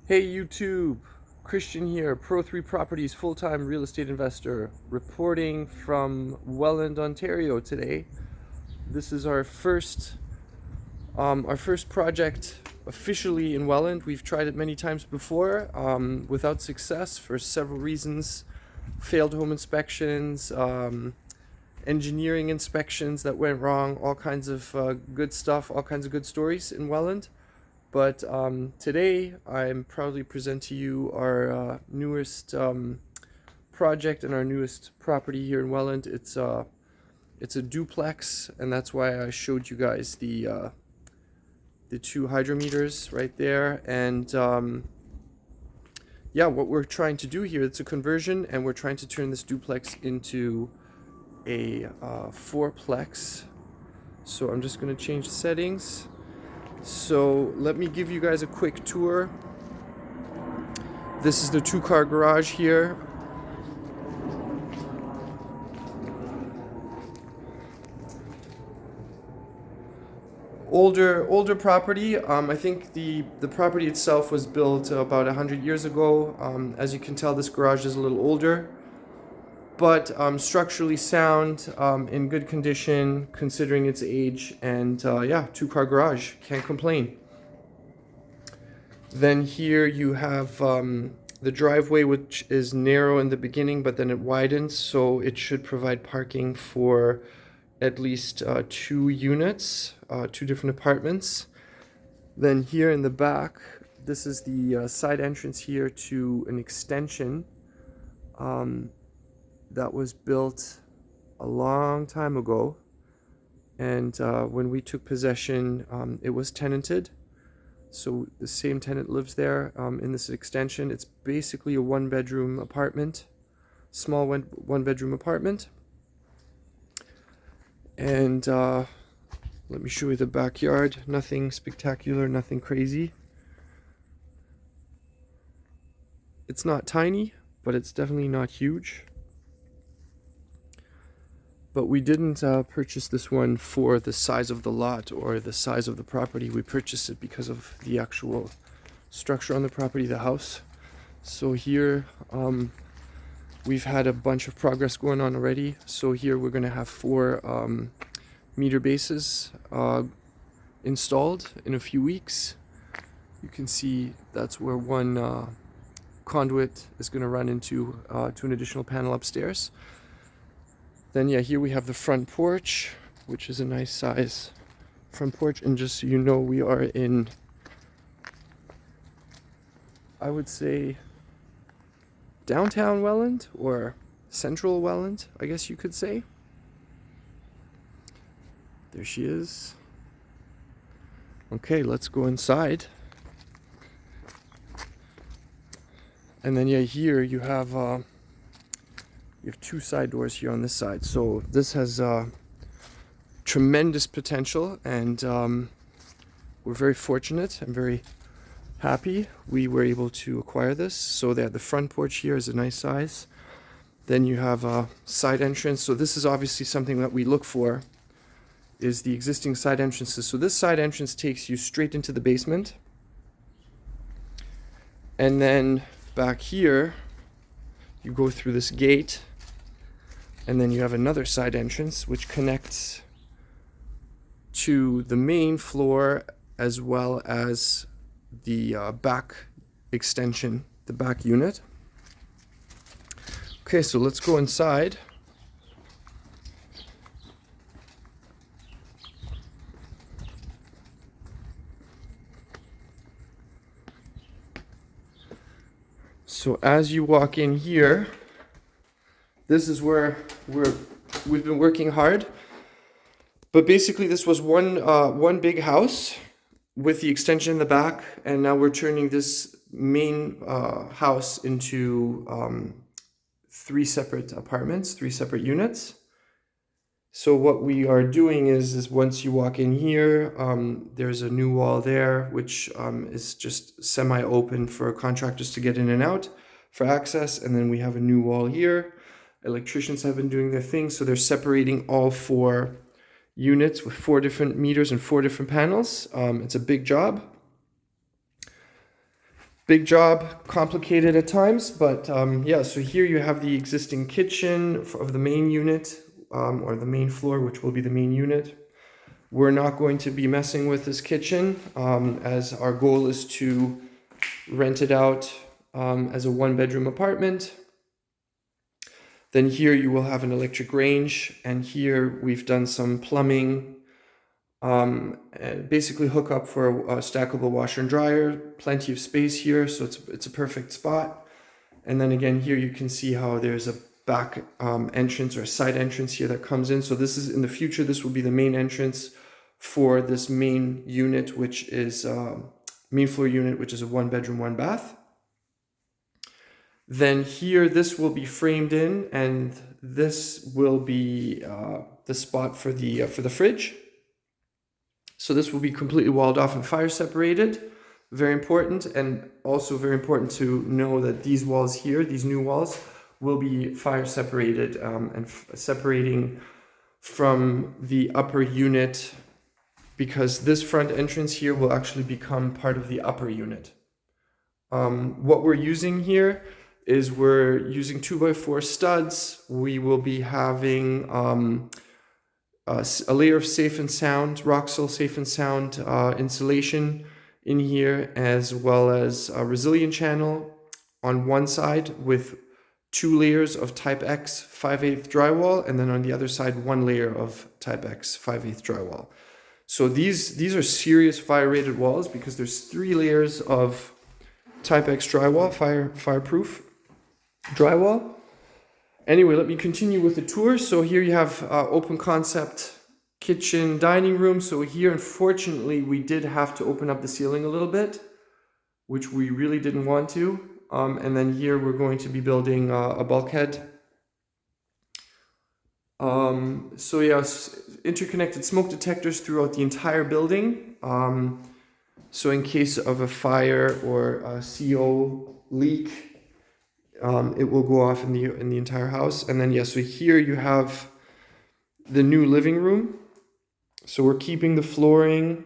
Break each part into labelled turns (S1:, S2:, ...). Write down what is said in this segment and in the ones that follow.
S1: Hey YouTube, Christian here, Pro3 Properties full-time real estate investor, reporting from Welland, Ontario today. This is our first project officially in Welland. We've tried it many times before, without success for several reasons. Failed home inspections, engineering inspections that went wrong, all kinds of good stuff, all kinds of good stories in Welland. But today, I'm proudly present to you our newest project and our newest property here in Welland. It's a duplex, and that's why I showed you guys the two hydrometers right there. And yeah, what we're trying to do here, it's a conversion, and we're trying to turn this duplex into a fourplex. So I'm just going to change the settings. So let me give you guys a quick tour. This is the two-car garage here. Older property. I think the property itself was built about 100 years ago. As you can tell, this garage is a little older, but structurally sound, in good condition considering its age. And yeah, two-car garage, can't complain. Then here you have the driveway, which is narrow in the beginning, but then it widens, so it should provide parking for at least two units, two different apartments. Then here in the back, this is the side entrance here to an extension that was built a long time ago. And when we took possession, it was tenanted. So the same tenant lives there in this extension. It's basically a one-bedroom apartment, small one-bedroom apartment. And let me show you the backyard. Nothing spectacular, nothing crazy. It's not tiny, but it's definitely not huge. But we didn't purchase this one for the size of the lot or the size of the property. We purchased it because of the actual structure on the property, the house. So here, we've had a bunch of progress going on already. So here we're going to have 4 meter bases installed in a few weeks. You can see that's where one conduit is going to run into to an additional panel upstairs. Then yeah, here we have the front porch, which is a nice size front porch. And just so you know, we are in, I would say, downtown Welland, or central Welland, I guess you could say. There she is. Okay, let's go inside. And then yeah, here you have 2 side doors here on this side. So this has tremendous potential, and we're very fortunate and very happy we were able to acquire this. So that the front porch here is a nice size. Then you have a side entrance. So this is obviously something that we look for, is the existing side entrances. So this side entrance takes you straight into the basement. And then back here, you go through this gate, and then you have another side entrance which connects to the main floor as well as the back extension, the back unit. Okay, so let's go inside. So as you walk in here, this is where we've been working hard. But basically this was one big house with the extension in the back, and now we're turning this main house into 3 separate apartments, 3 separate units. So what we are doing is once you walk in here, there's a new wall there, which is just semi-open for contractors to get in and out for access. And then we have a new wall here. Electricians have been doing their thing, so they're separating all 4 units with 4 different meters and 4 different panels. It's a big job. Big job, complicated at times, but yeah, so here you have the existing kitchen of the main unit, or the main floor, which will be the main unit. We're not going to be messing with this kitchen, as our goal is to rent it out as a one-bedroom apartment. Then here you will have an electric range, and here we've done some plumbing, basically hook up for a stackable washer and dryer, plenty of space here, so it's a perfect spot. And then again here you can see how there's a back entrance or a side entrance here that comes in. So this is, in the future, this will be the main entrance for this main unit, which is main floor unit, which is a one-bedroom, one-bath. Then here, this will be framed in, and this will be the spot for the fridge. So this will be completely walled off and fire separated. Very important, and also very important to know that these walls here, these new walls, will be fire separated and separating from the upper unit, because this front entrance here will actually become part of the upper unit. What we're using here is we're using 2x4 studs. We will be having a layer of safe and sound, Roxol safe and sound insulation in here, as well as a resilient channel on one side with 2 layers of Type X 5/8 drywall, and then on the other side 1 layer of Type X 5/8 drywall. So these are serious fire rated walls, because there's 3 layers of Type X drywall, fireproof drywall. Anyway, let me continue with the tour. So here you have open concept kitchen, dining room. So here, unfortunately, we did have to open up the ceiling a little bit, which we really didn't want to. And then here we're going to be building a bulkhead. So yes, interconnected smoke detectors throughout the entire building. So in case of a fire or a CO leak, it will go off in the entire house. And then so here you have the new living room. So we're keeping the flooring,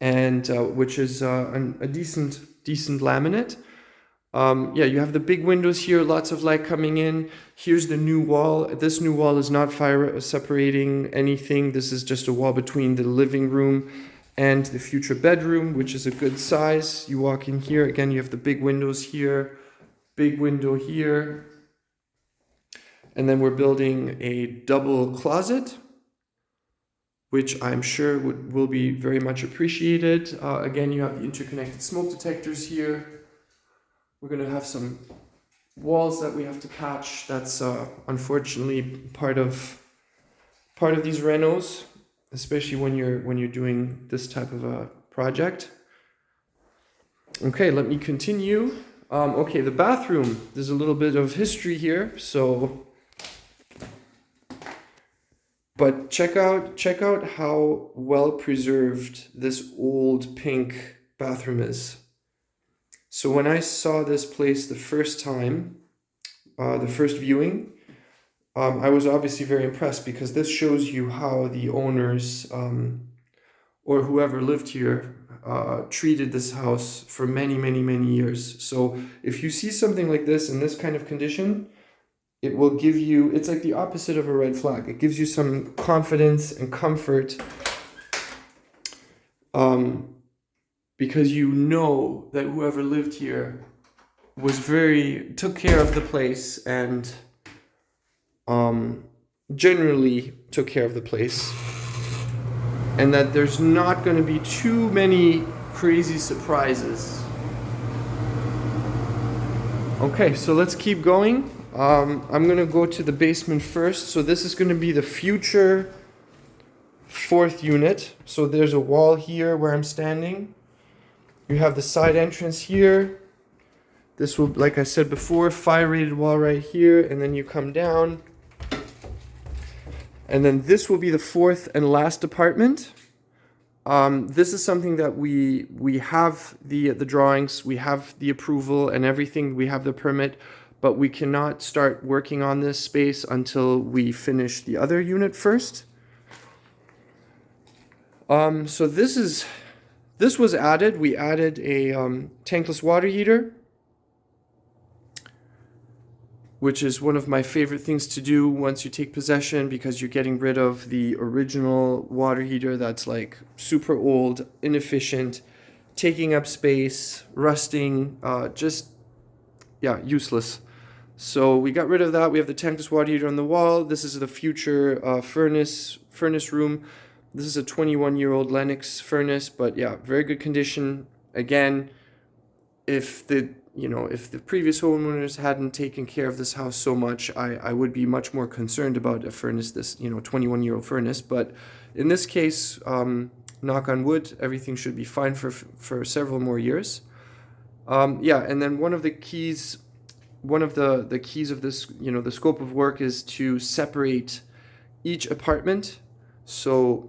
S1: and which is a decent laminate. You have the big windows here, lots of light coming in. Here's the new wall. This new wall is not fire separating anything. This is just a wall between the living room and the future bedroom, which is a good size. You walk in here, again, you have the big windows here, big window here. And then we're building a double closet, which I'm sure will be very much appreciated. Again, you have the interconnected smoke detectors here. We're gonna have some walls that we have to patch. That's unfortunately part of these renos, especially when you're doing this type of a project. Okay, let me continue. Okay, the bathroom. There's a little bit of history here, so. But check out how well preserved this old pink bathroom is. So when I saw this place the first time, the first viewing, I was obviously very impressed, because this shows you how the owners or whoever lived here treated this house for many, many, many years. So if you see something like this in this kind of condition, it will give you, it's like the opposite of a red flag. It gives you some confidence and comfort, because you know that whoever lived here took care of the place, and generally took care of the place, and that there's not going to be too many crazy surprises. Okay, so let's keep going. I'm going to go to the basement first. So this is going to be the future 4th unit. So there's a wall here where I'm standing. You have the side entrance here. This will, like I said before, fire rated wall right here, and then you come down. And then this will be the 4th and last apartment. This is something that we have the drawings, we have the approval and everything, we have the permit, but we cannot start working on this space until we finish the other unit first. So this is This was added. We added a tankless water heater, which is one of my favorite things to do once you take possession, because you're getting rid of the original water heater that's like super old, inefficient, taking up space, rusting, useless. So we got rid of that. We have the tankless water heater on the wall. This is the future furnace room. This is a 21-year-old Lennox furnace, but yeah, very good condition. Again, if the previous homeowners hadn't taken care of this house so much, I would be much more concerned about a furnace, this 21-year-old furnace. But in this case, knock on wood, everything should be fine for several more years. And then one of the keys of this, the scope of work is to separate each apartment. So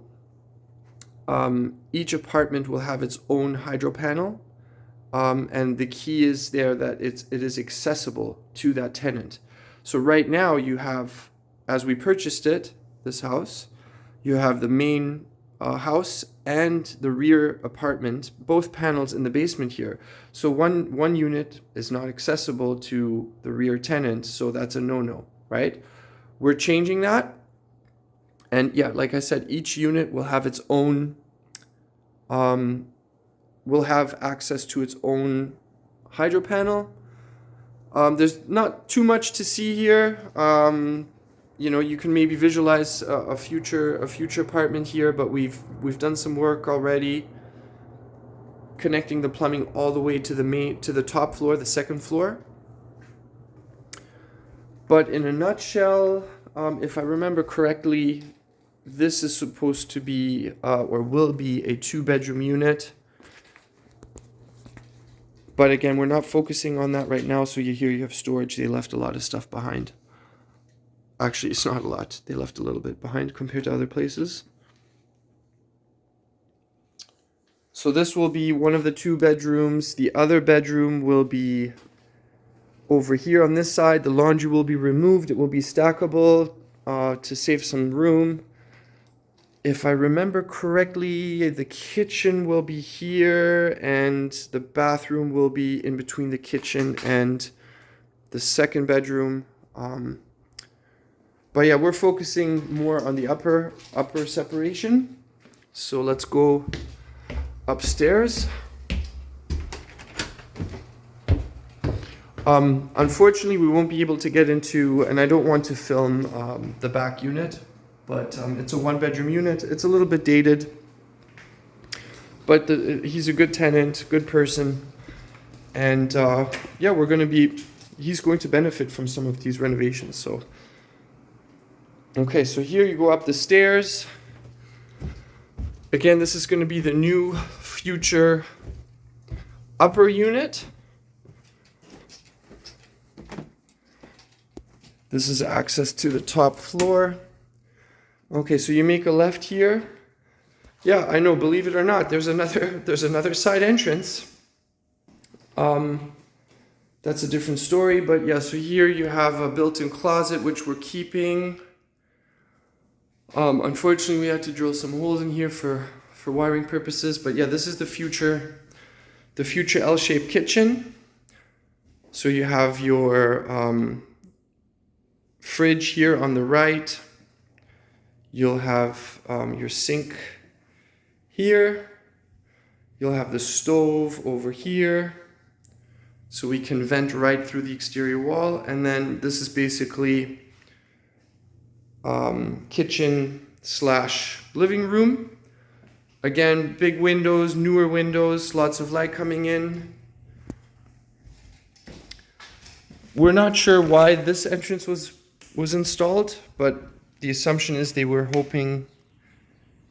S1: each apartment will have its own hydro panel. And the key is there that it is accessible to that tenant. So right now you have, as we purchased this house, you have the main house and the rear apartment, both panels in the basement here. So one unit is not accessible to the rear tenant, so that's a no-no, right? We're changing that. And yeah, like I said, each unit will have its own, will have access to its own hydro panel. There's not too much to see here. You can maybe visualize a future apartment here, but we've done some work already connecting the plumbing all the way to the top floor, the second floor. But in a nutshell, if I remember correctly, this is supposed to be or will be a 2-bedroom unit. But again, we're not focusing on that right now. So you have storage. They left a lot of stuff behind. Actually, it's not a lot. They left a little bit behind compared to other places. So this will be one of the 2 bedrooms. The other bedroom will be over here on this side. The laundry will be removed. It will be stackable to save some room. If I remember correctly, the kitchen will be here and the bathroom will be in between the kitchen and the second bedroom. But yeah, we're focusing more on the upper separation. So let's go upstairs. Unfortunately, we won't be able to get into, and I don't want to film the back unit, but it's a 1-bedroom unit. It's a little bit dated, but he's a good tenant, good person, and he's going to benefit from some of these renovations. So, okay, so here you go up the stairs. Again, this is going to be the new future upper unit. This is access to the top floor. Okay, so you make a left here. Yeah, I know, believe it or not, there's another side entrance. That's a different story, but yeah, so here you have a built-in closet, which we're keeping. Unfortunately, we had to drill some holes in here for wiring purposes, but yeah, this is the future L-shaped kitchen. So you have your fridge here on the right. You'll have your sink here. You'll have the stove over here, so we can vent right through the exterior wall. And then this is basically kitchen / living room. Again, big windows, newer windows, lots of light coming in. We're not sure why this entrance was installed, but the assumption is they were hoping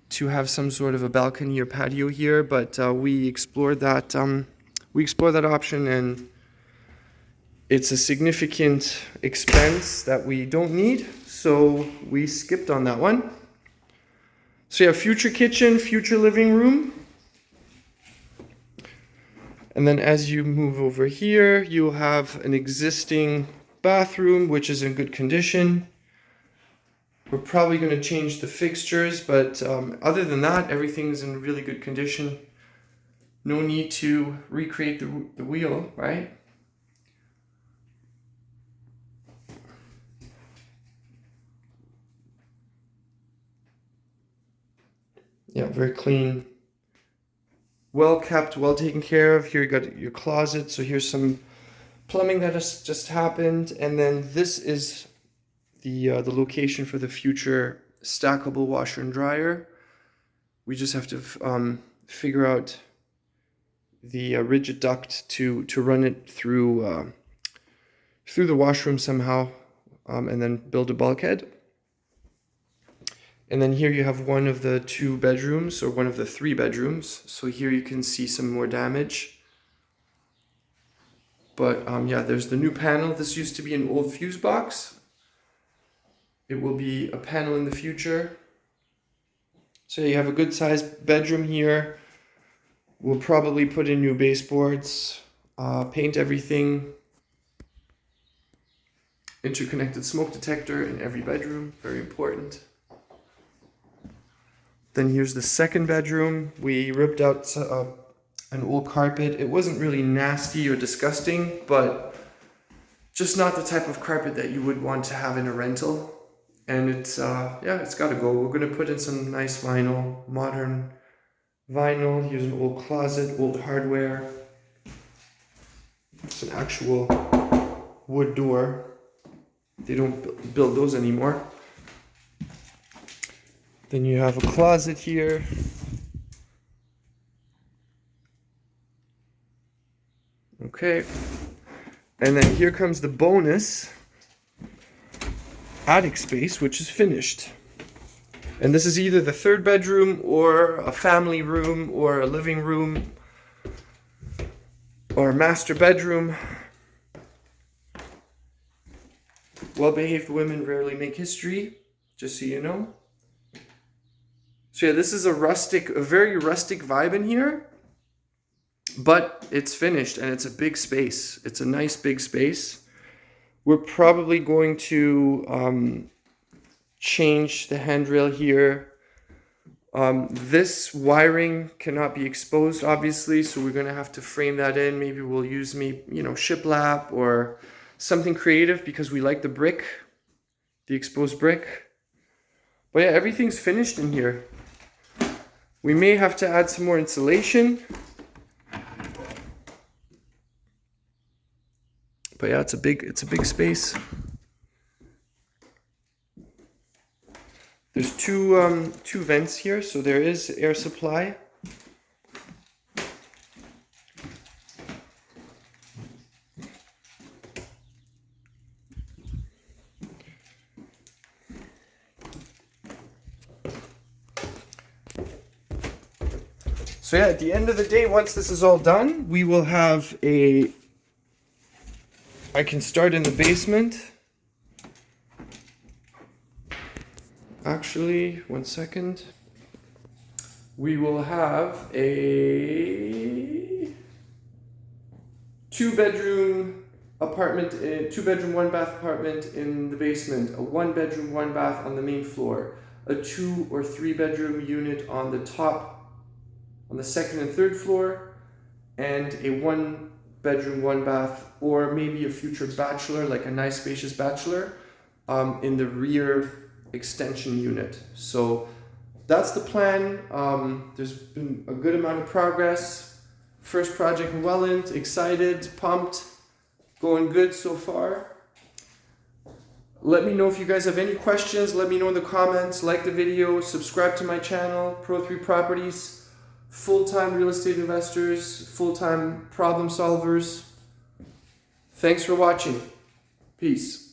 S1: to have some sort of a balcony or patio here, but we explored that option, and it's a significant expense that we don't need, so we skipped on that one. So you have future kitchen, future living room. And then as you move over here, you'll have an existing bathroom, which is in good condition. We're probably going to change the fixtures, but other than that, everything's in really good condition. No need to recreate the wheel, right? Yeah, very clean. Well kept, well taken care of. Here you got your closet. So here's some plumbing that has just happened. And then this is the location for the future stackable washer and dryer. We just have to figure out the rigid duct to run it through the washroom somehow, and then build a bulkhead. And then here you have one of the 2 bedrooms, or one of the 3 bedrooms. So here you can see some more damage. But yeah, there's the new panel. This used to be an old fuse box. It will be a panel in the future. So you have a good sized bedroom here. We'll probably put in new baseboards, paint everything. Interconnected smoke detector in every bedroom, very important. Then here's the 2nd bedroom. We ripped out an old carpet. It wasn't really nasty or disgusting, but just not the type of carpet that you would want to have in a rental. And it's, yeah, it's gotta go. We're gonna put in some nice vinyl, modern vinyl. Here's an old closet, old hardware. It's an actual wood door. They don't build those anymore. Then you have a closet here. Okay. And then here comes the bonus attic space, which is finished. And this is either the 3rd bedroom or a family room or a living room or a master bedroom. Well-behaved women rarely make history, just so you know. So yeah, this is a very rustic vibe in here, but it's finished and it's a big space. It's a nice big space. We're probably going to change the handrail here. This wiring cannot be exposed, obviously, so we're gonna have to frame that in. Maybe we'll use shiplap or something creative, because we like the brick, the exposed brick. But yeah, everything's finished in here. We may have to add some more insulation. But yeah, it's a big space. There's two vents here, so there is air supply. So yeah, at the end of the day, once this is all done, we will have I can start in the basement. Actually, 1 second. We will have a 2-bedroom apartment, 2-bedroom, 1-bath apartment in the basement, a 1-bedroom, 1-bath on the main floor, a 2- or 3-bedroom unit on the top, on the 2nd and 3rd floor, and a 1-bedroom, 1-bath, or maybe a future bachelor, like a nice spacious bachelor, in the rear extension unit. So that's the plan. There's been a good amount of progress. First project in Welland, excited, pumped, going good so far. Let me know if you guys have any questions. Let me know in the comments. Like the video, subscribe to my channel, Pro3 Properties. Full-time real estate investors, full-time problem solvers. Thanks for watching. Peace.